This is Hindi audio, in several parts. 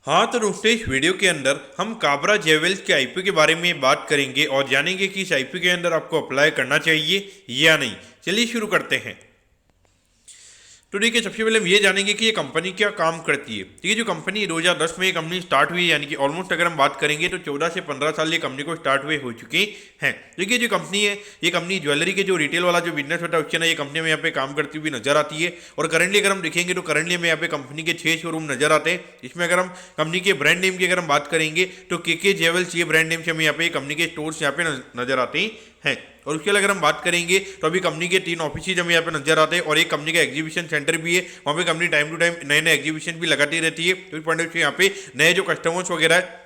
हाँ तो दोस्तों, इस वीडियो के अंदर हम काबरा जेवेल्स के आईपीओ के बारे में बात करेंगे और जानेंगे कि इस आईपीओ के अंदर आपको अप्लाई करना चाहिए या नहीं। चलिए शुरू करते हैं। तो देखिए, सबसे पहले हम ये जानेंगे कि ये कंपनी क्या काम करती है। तो ये जो कंपनी 2010 में ये कंपनी स्टार्ट हुई, यानी कि ऑलमोस्ट अगर हम बात करेंगे तो 14 से 15 साल ये कंपनी को स्टार्ट हुए हो चुके हैं। देखिए, जो कंपनी है ये कंपनी ज्वेलरी के जो रिटेल वाला जो बिजनेस होता है उसके ना ये कंपनी में यहाँ पे काम करती हुई नजर आती है। और करंटली अगर हम देखेंगे तो करंटली हमें यहाँ पे कंपनी के 6 शोरूम नजर आते हैं। इसमें अगर हम कंपनी के ब्रांड नेम की अगर हम बात करेंगे तो के जेवेल्स ये ब्रांड नेम से हमें यहाँ पे कंपनी के स्टोर्स यहाँ पे नजर आते हैं। और उसके अलावा अगर हम बात करेंगे तो अभी कंपनी के 3 ऑफिस हमें यहाँ पे नजर आते हैं और एक कंपनी का एग्जीबिशन सेंटर भी है। वहाँ पे कंपनी टाइम टू टाइम नए नए एग्जीबिशन भी लगाती रहती है। तो इस पॉइंट ऑफ व्यू यहाँ पे नए जो कस्टमर्स वगैरह है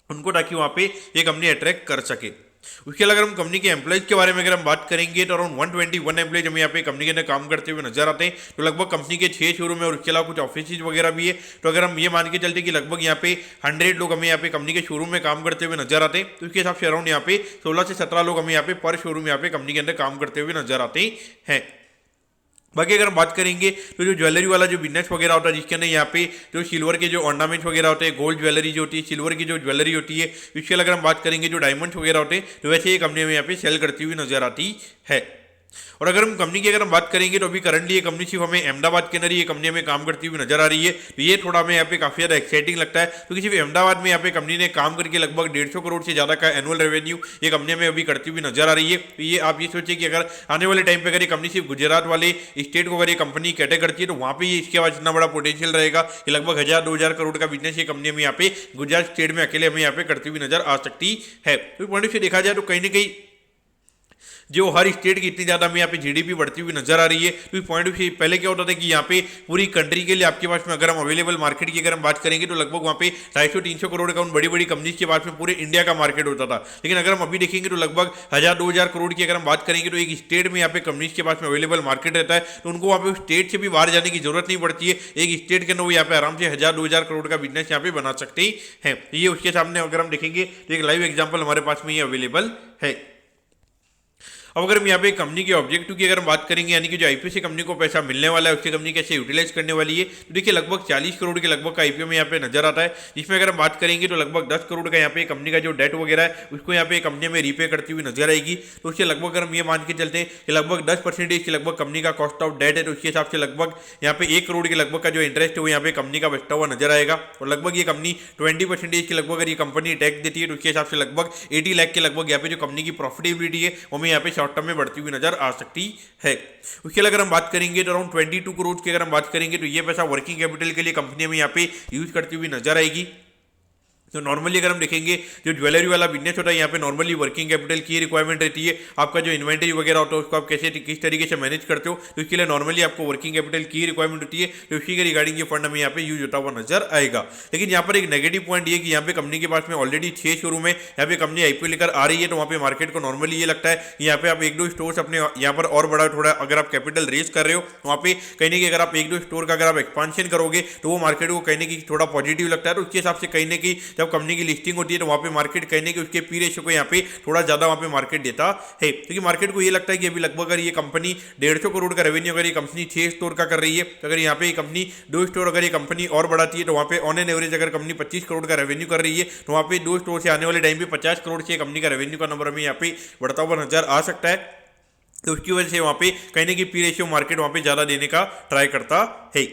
उनको, ताकि वहाँ पे ये कंपनी अट्रैक्ट कर सके। उसके अलावा अगर हम कंपनी के एम्प्लॉइज के बारे में अगर हम बात करेंगे तो अराउंड 121 एम्प्लॉइज हमें यहाँ पे कंपनी के अंदर काम करते हुए नजर आते हैं। तो लगभग कंपनी के 6 शोरूम है और उसके अलावा कुछ ऑफिस वगैरह भी है। तो अगर हम ये मान के चलते कि लगभग यहाँ पे 100 लोग हमें यहाँ पे कंपनी के शोरूम में काम करते हुए नजर आते हैं, तो उसके हिसाब से अराउंड यहाँ पे 16 से 17 लोग हमें यहाँ पे पर शोरूम यहाँ पे कंपनी के अंदर काम करते हुए नजर आते हैं। बाकी अगर हम बात करेंगे तो जो ज्वेलरी वाला जो बिजनेस वगैरह होता है, जिसके अंदर यहाँ पे जो सिल्वर के जो ऑर्नामेंट्स वगैरह होते हैं, गोल्ड ज्वेलरी जो होती है, सिल्वर की जो ज्वेलरी होती है, इसके अगर हम बात करेंगे जो डायमंड्स वगैरह होते हैं, तो वैसे ये कंपनी में यहाँ पे सेल करती हुई नजर आती है। और अगर हम कंपनी की अगर हम बात करेंगे तो अभी करंटली ये कंपनी सिर्फ हमें अहमदाबाद के अंदर ये कंपनी में काम करती हुई नजर आ रही है। तो ये थोड़ा हमें यहाँ पे काफी ज्यादा एक्साइटिंग लगता है, क्योंकि सिर्फ अहमदाबाद में यहाँ पे कंपनी ने काम करके लगभग 150 करोड़ से ज्यादा का एनुअल रेवेन्यू ये कंपनी में अभी करती हुई नजर आ रही है। तो ये आप ये सोचिए कि अगर आने वाले टाइम पे अगर ये कंपनी सिर्फ गुजरात वाले स्टेट को अगर ये कंपनी कैटर करती है तो वहाँ पे ये इसके बाद इतना बड़ा पोटेंशियल रहेगा कि लगभग 1000-2000 करोड़ का बिजनेस ये कंपनी में यहाँ पे गुजरात स्टेट में अकेले हमें यहाँ पे करती हुई नजर आ सकती है। तो पॉइंट से देखा जाए तो कहीं ना कहीं जो हर स्टेट की इतनी ज़्यादा हमें यहाँ पे जीडीपी बढ़ती हुई नजर आ रही है। तो इस पॉइंट ऑफ व्यू पहले क्या होता था कि यहाँ पे पूरी कंट्री के लिए आपके पास में अगर हम अवेलेबल मार्केट की अगर हम बात करेंगे तो लगभग वहाँ पे 250-300 करोड़ का उन बड़ी बड़ी कंपनीज के पास में पूरे इंडिया का मार्केट होता था। लेकिन अगर हम अभी देखेंगे तो लगभग 1000-2000 करोड़ की अगर हम बात करेंगे तो एक स्टेट में यहाँ पे कंपनीज के पास में अवेलेबल मार्केट रहता है। तो उनको वहाँ पे स्टेट से भी बाहर जाने की जरूरत नहीं पड़ती है। एक स्टेट के अंदर वो यहाँ पे आराम से 1000-2000 करोड़ का बिजनेस यहाँ पे बना सकते हैं। ये उसके सामने अगर हम देखेंगे तो एक लाइव एग्जाम्पल हमारे पास में ये अवेलेबल है। अब अगर हम यहाँ पे कंपनी के ऑब्जेक्टिव की अगर हम बात करेंगे, यानी कि जो आईपीओ से कंपनी को पैसा मिलने वाला है उससे कंपनी कैसे यूटिलाइज करने वाली है, तो देखिए लगभग 40 करोड़ के लगभग का आईपीओ में यहाँ पे नजर आता है। जिसमें अगर हम बात करेंगे तो लगभग 10 करोड़ का यहाँ पे कंपनी का जो डेट वगैरह है उसको यहाँ पे कंपनी में रीपे करती हुई नजर आएगी। तो उससे लगभग अगर हम ये मान के चलते हैं कि लगभग 10% की लगभग कंपनी का कॉस्ट ऑफ डेट है, तो उसके हिसाब से लगभग यहाँ पे 1 करोड़ के लगभग का जो इंटरेस्ट है वो यहाँ पे कंपनी का बचता हुआ नजर आएगा। और लगभग ये कंपनी 20% की लगभग अगर ये कंपनी टैक्स देती है तो उसके हिसाब से लगभग 80 लाख के लगभग यहाँ पे जो कंपनी की प्रॉफिटेबिलिटी है वो हमें यहाँ पे शॉर्ट टर्म में बढ़ती हुई नजर आ सकती है। उसके अगर हम बात करेंगे तो अराउंड 22 करोड़ की अगर हम बात करेंगे तो ये पैसा वर्किंग कैपिटल के लिए कंपनी में यहाँ पे यूज करती हुई नजर आएगी। तो नॉर्मली अगर हम देखेंगे जो ज्वेलरी वाला बिजनेस होता है यहाँ पे नॉर्मली वर्किंग कैपिटल की रिक्वायरमेंट रहती है। आपका जो इन्वेंटरी वगैरह होता है उसको आप कैसे किस तरीके से मैनेज करते हो, तो इसके लिए नॉर्मली आपको वर्किंग कैपिटल की रिक्वायरमेंट होती है। तो उसी के रिगार्डिंग ये फंड हमें यहाँ पे यूज होता हुआ नजर आएगा। लेकिन यहाँ पर एक नेगेटिव पॉइंट ये कि यहाँ पे कंपनी के पास में ऑलरेडी 6 शोरूम है, यहाँ पे कंपनी आईपीओ लेकर आ रही है। तो वहाँ पे मार्केट को नॉर्मली ये लगता है कि यहाँ पे आप 1-2 स्टोर्स अपने यहाँ पर और बड़ा थोड़ा अगर आप कैपिटल रेज कर रहे हो वहाँ पे कहीं ना कहीं अगर आप 1-2 स्टोर का अगर आप एक्सपांशन करोगे तो वो मार्केट को कहीं ना कहीं थोड़ा पॉजिटिव लगता है। तो उसके हिसाब से कहीं ना कहीं जब कंपनी की लिस्टिंग होती है तो वहाँ पे मार्केट कहने के उसके पी रेशियो को यहाँ पे थोड़ा ज्यादा वहाँ पे मार्केट देता है, क्योंकि मार्केट को ये लगता है कि अभी लगभग अगर ये कंपनी 150 करोड़ का रेवेन्यू अगर ये कंपनी 6 स्टोर का कर रही है, तो अगर यहाँ पे ये कंपनी 2 स्टोर अगर ये कंपनी और बढ़ाती है तो वहाँ पे ऑन एन एवरेज अगर कंपनी 25 करोड़ का रेवेन्यू कर रही है तो वहाँ पे 2 स्टोर से आने वाले टाइम पे 50 करोड़ से कंपनी का रेवेन्यू का नंबर हमें यहाँ पे बढ़ता हुआ नजर आ सकता है। तो उसकी वजह से वहाँ पे कहीं ना कहीं पी रेशियो मार्केट वहाँ पे ज्यादा देने का ट्राई करता है।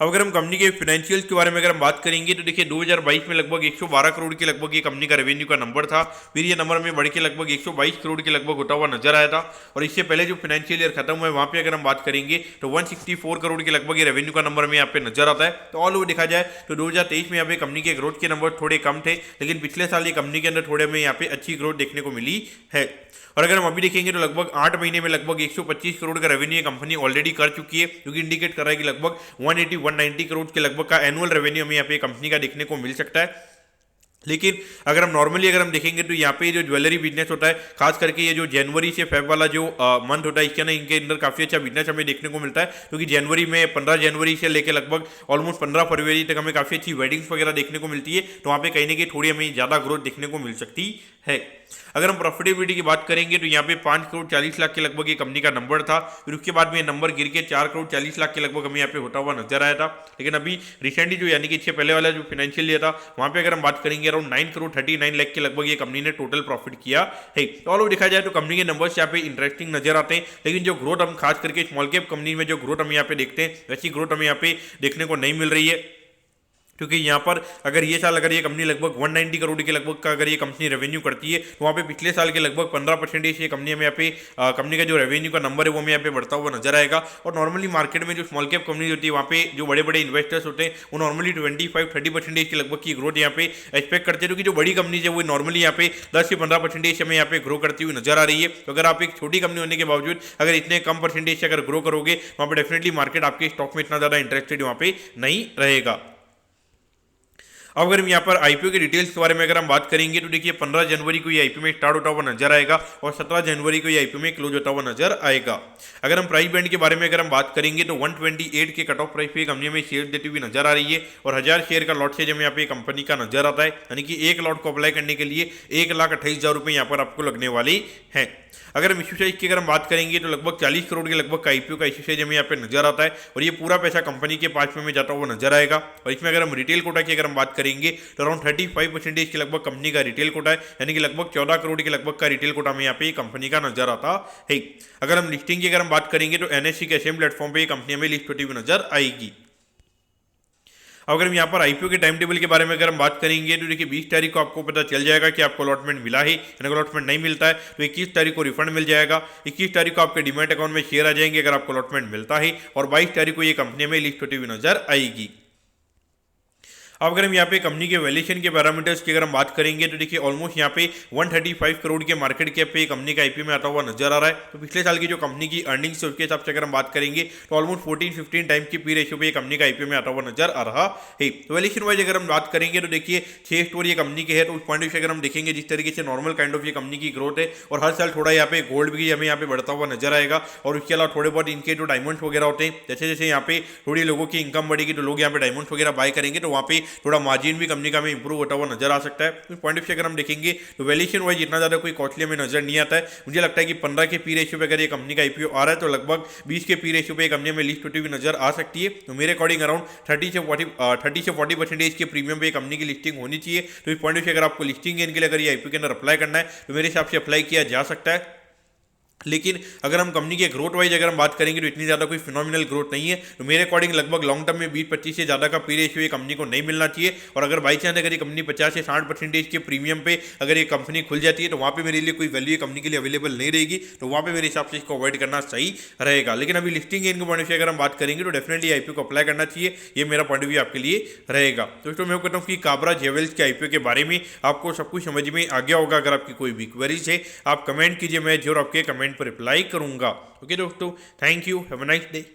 अब अगर हम कंपनी के फाइनेंशियल्स के बारे में अगर हम बात करेंगे तो देखिए 2022 में लगभग 112 करोड़ के लगभग ये कंपनी का रेवेन्यू का नंबर था। फिर ये नंबर में बढ़ के लगभग 122 करोड़ के लगभग होता हुआ नजर आया था। और इससे पहले जो फाइनेंशियल ईयर खत्म हुआ है वहाँ पे अगर हम बात करेंगे तो 164 करोड़ के लगभग ये रेवेन्यू का नंबर में यहाँ पे नजर आता है। तो ऑल ओवर देखा जाए तो 2023 में यहाँ पे कंपनी के ग्रोथ के नंबर थोड़े कम थे, लेकिन पिछले साल ये कंपनी के अंदर थोड़े में यहाँ पे अच्छी ग्रोथ देखने को मिली है। और अगर हम अभी देखेंगे तो लगभग 8 महीने में लगभग 125 करोड़ का रेवेन्यू कंपनी ऑलरेडी कर चुकी है, जो कि इंडिकेट कर रहा है कि लगभग 180-190 करोड़ के लगभग का एनुअल रेवेन्यू हमें यहाँ पे कंपनी का देखने को मिल सकता है। लेकिन अगर हम नॉर्मली अगर हम देखेंगे तो यहाँ पे जो ज्वेलरी बिजनेस होता है, खास करके ये जो जनवरी से फेब वाला जो मंथ होता है इसके ना इनके अंदर काफी अच्छा बिजनेस हमें देखने को मिलता है, क्योंकि जनवरी में 15 जनवरी से लेकर लगभग ऑलमोस्ट 15 फरवरी तक हमें काफी अच्छी वेडिंग्स वगैरह देखने को मिलती है। तो वहाँ पे कहीं ना कहीं थोड़ी हमें ज्यादा ग्रोथ देखने को मिल सकती है। अगर हम प्रॉफिटेबिलिटी की बात करेंगे तो यहाँ पे 5 करोड़ 40 लाख के लगभग ये कंपनी का नंबर था, फिर उसके बाद में ये नंबर गिर के 4 करोड़ 40 लाख के लगभग हमें यहाँ पे होता हुआ नजर आया था। लेकिन अभी रिसेंटली जो यानी कि इससे पहले वाला जो फाइनेंशियल ईयर था वहाँ पे अगर हम बात करेंगे अराउंड 9 करोड़ 39 लाख के लगभग ये कंपनी ने टोटल प्रॉफिट किया है। तो ऑल ओवर देखा जाए तो कंपनी के नंबर्स यहाँ पे इंटरेस्टिंग नजर आते हैं, लेकिन जो ग्रोथ हम खास करके स्मॉल कैप कंपनी में जो ग्रोथ हम यहाँ पे देखते हैं वैसी ग्रोथ हमें यहाँ पे देखने को नहीं मिल रही है। क्योंकि यहाँ पर अगर ये साल अगर ये कंपनी लगभग 190 करोड़ के लगभग का अगर ये कंपनी रेवेन्यू करती है तो वहाँ पे पिछले साल के लगभग 15% ये कंपनी हमें यहाँ पे कंपनी का जो रेवेन्यू का नंबर है वो हमें यहाँ पे बढ़ता हुआ नजर आएगा। और नॉर्मली मार्केट में जो स्मॉल कैप कंपनी होती है वहाँ पे जो बड़े बड़े इन्वेस्टर्स होते हैं वो नॉर्मली 25-30% के लगभग की ग्रोथ यहाँ पे एक्सपेक्ट करते हैं, क्योंकि जो बड़ी कंपनी है वो नॉर्मली यहाँ पे 10 से 15% हमें यहाँ पे ग्रो करती हुई नजर आ रही है। तो अगर आप एक छोटी कंपनी होने के बावजूद अगर इतने कम परसेंटेज से अगर ग्रो करोगे वहाँ पर डेफिनेटली मार्केट आपके स्टॉक में इतना ज़्यादा इंटरेस्टेड वहाँ पे नहीं रहेगा। अब अगर हम यहाँ पर आईपीओ के डिटेल्स के बारे में अगर हम बात करेंगे तो देखिए 15 जनवरी को ये आईपीओ में स्टार्ट होता हुआ नजर आएगा और 17 जनवरी को ये आईपीओ में क्लोज होता हुआ नजर आएगा। अगर हम प्राइस बैंड के बारे में अगर हम बात करेंगे तो 128 के कट ऑफ प्राइस पे कंपनी में शेयर देती हुई नजर आ रही है और 1000 शेयर का लॉट से जब यहाँ पे कंपनी का नजर आता है, यानी कि एक लॉट को अप्लाई करने के लिए 1,28,000 रुपये यहाँ पर आपको लगने वाली है। अगर हम इश्यू साइज की अगर हम बात करेंगे तो लगभग 40 करोड़ के लगभग का आईपीओ का इश्यू साइज हमें यहाँ पे नजर आता है और ये पूरा पैसा कंपनी के पास में जाता हुआ नजर आएगा। और इसमें अगर हम रिटेल कोटा की अगर हम बात करेंगे तो अराउंड 35% के लगभग कंपनी का रिटेल कोटा है, यानी कि लगभग 14 करोड़ के लगभग का रिटेल कोटा में यहाँ पे कंपनी का नजर आता है। अगर हम लिस्टिंग की अगर हम बात करेंगे तो एनएससी के सेम प्लेटफॉर्म पे कंपनी में लिस्ट होती हुई नजर आएगी। अगर हम यहाँ पर आईपीओ के टाइम टेबल के बारे में अगर हम बात करेंगे तो देखिए 20 तारीख को आपको पता चल जाएगा कि आपको अलॉटमेंट मिला है, यानी अलॉटमेंट नहीं मिलता है तो 21 तारीख को रिफंड मिल जाएगा। 21 तारीख को आपके डीमैट अकाउंट में शेयर आ जाएंगे अगर आपको अलॉटमेंट मिलता है और 22 तारीख को ये कंपनी में लिस्ट होती हुई नजर आएगी। अब अगर हम यहाँ पे कंपनी के वैल्यूएशन के पैरामीटर्स की अगर हम बात करेंगे तो देखिए ऑलमोस्ट यहाँ पे 135 करोड़ के मार्केट कैप पे कंपनी का आईपीओ में आता हुआ नजर आ रहा है। तो पिछले साल की जो कंपनी की अर्निंग्स है उसके हिसाब से अगर हम बात करेंगे तो ऑलमोस्ट 14-15 टाइम्स की पी रेशियो पे कंपनी का आईपीओ में आता हुआ नजर आ रहा है। तो वैल्यूएशन वाइज अगर हम बात करेंगे तो देखिए 6 स्टोर ये कंपनी के है, तो उस पॉइंट से अगर हम देखेंगे जिस तरीके से नॉर्मल काइंड ऑफ ये कंपनी की ग्रोथ है और हर साल थोड़ा यहाँ पे गोल्ड भी हमें यहाँ पे बढ़ता हुआ नजर आएगा और उसके अलावा थोड़े बहुत इनके जो डायमंड्स वगैरह होते हैं जैसे जैसे यहाँ पे थोड़ी लोगों की इनकम बढ़ेगी तो लोग यहाँ पे डायमंड्स वगैरह बाय करेंगे तो वहाँ पे थोड़ा मार्जिन भी कंपनी का हमें इंप्रूव होता हुआ नजर आ सकता है। तो पॉइंट ऑफ व्यू अगर हम देखेंगे तो वैल्यूएशन वाइज इतना ज्यादा कोई कॉस्टली हमें नजर नहीं आता है। मुझे लगता है कि 15 के पी रेशियो पे अगर ये कंपनी का आईपीओ आ रहा है तो लगभग 20 के पी रेशियो पे कंपनी में लिस्ट होती हुई नजर आ सकती है। तो मेरे अकॉर्डिंग अराउंड 30 से 40% के प्रीमियम पे कंपनी की लिस्टिंग होनी चाहिए। तो इस पॉइंट ऑफ व्यू अगर आपको लिस्टिंग गेन के लिए अगर ये आईपीओ के अंदर अप्लाई करना है तो मेरे हिसाब से अप्लाई किया जा सकता है। लेकिन अगर हम कंपनी के ग्रोथ वाइज अगर हम बात करेंगे तो इतनी ज़्यादा कोई फिनोमिनल ग्रोथ नहीं है। तो मेरे अकॉर्डिंग लगभग लॉन्ग टर्म में 20-25 से ज़्यादा का पी रेशियो ये कंपनी को नहीं मिलना चाहिए। और अगर बाई चांस अगर ये कंपनी 50 से 60% के प्रीमियम पे अगर ये कंपनी खुल जाती है तो वहाँ पे मेरे लिए कोई वैल्यू कंपनी के लिए अवेलेबल नहीं रहेगी, तो वहाँ पे मेरे हिसाब से इसको अवॉइड करना सही रहेगा। लेकिन अभी लिस्टिंग गेन के पॉइंट से अगर हम बात करेंगे तो डेफिनेटली आईपीओ को अप्लाई करना चाहिए, ये मेरा पॉइंट ऑफ व्यू आपके लिए रहेगा। तो दोस्तों मैं कहता हूँ कि काबरा जेवेल्स के आईपीओ के बारे में आपको सब कुछ समझ में आ गया होगा। अगर आपकी कोई भी क्वेरीज है आप कमेंट कीजिए, मैं जरूर आपके कमेंट पर रिप्लाई करूँगा। ओके दोस्तों, thank you, have a nice day.